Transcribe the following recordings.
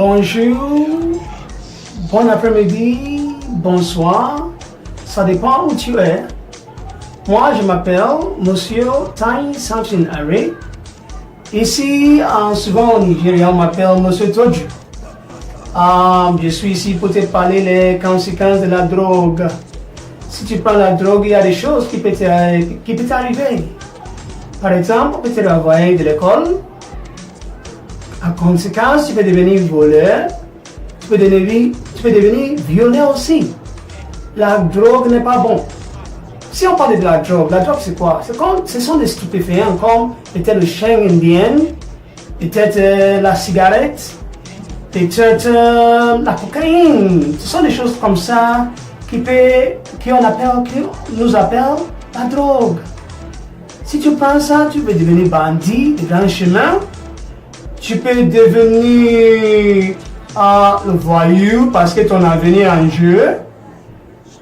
Bonjour, bon après-midi, bonsoir, ça dépend où tu es. Moi, je m'appelle Monsieur Tai Samson Harry. Ici, souvent au Nigeria, on m'appelle Monsieur Toju. Je suis ici pour te parler des conséquences de la drogue. Si tu prends la drogue, il y a des choses qui peuvent t'arriver. Par exemple, on peut te renvoyer de l'école. En conséquence, tu peux devenir voleur. Tu peux devenir violeur aussi. La drogue n'est pas bon. Si on parle de la drogue c'est quoi? Ce sont des stupéfiants comme peut-être le chien indien, peut-être la cigarette, peut-être la cocaïne. Ce sont des choses comme ça qui nous appellent la drogue. Si tu prends ça, tu peux devenir bandit de grand chemin. Tu peux devenir le voyou parce que ton avenir est en jeu.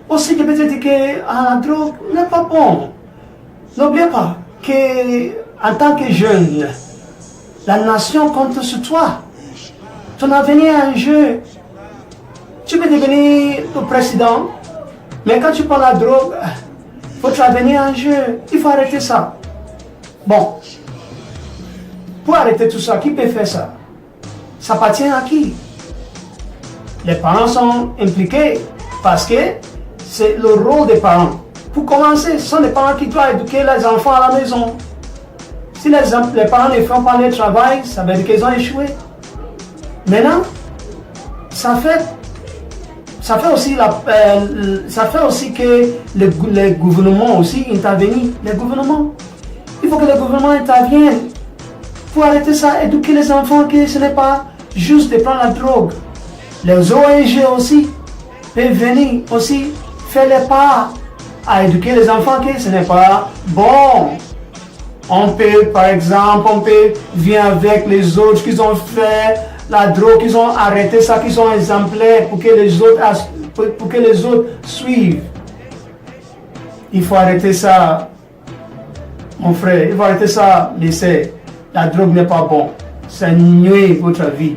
Aussi, je peux te dire que la drogue n'est pas bon. N'oublie pas qu'en tant que jeune, la nation compte sur toi. Ton avenir est en jeu. Tu peux devenir le président, mais quand tu prends la drogue, votre avenir est en jeu. Il faut arrêter ça. Bon. Pour arrêter tout ça, qui peut faire ça? Ça appartient à qui? Les parents sont impliqués parce que c'est le rôle des parents. Pour commencer, ce sont les parents qui doivent éduquer les enfants à la maison. Si les parents ne font pas le travail, ça veut dire qu'ils ont échoué. Maintenant, ça fait aussi que le gouvernement aussi intervienne. Il faut que le gouvernement intervienne. Pour arrêter ça, éduquer les enfants que ce n'est pas juste de prendre la drogue. Les ONG aussi peuvent venir aussi faire les pas à éduquer les enfants que ce n'est pas bon. Par exemple, on peut venir avec les autres qui ont fait la drogue, qui ont arrêté ça, qui sont exemplaires pour que les autres suivent. Il faut arrêter ça, mon frère. Il faut arrêter ça, mais la drogue n'est pas bon. Ça nuit votre vie.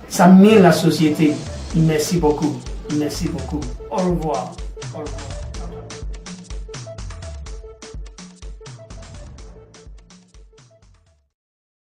Ça mine la société. Merci beaucoup. Merci beaucoup. Au revoir. Au revoir.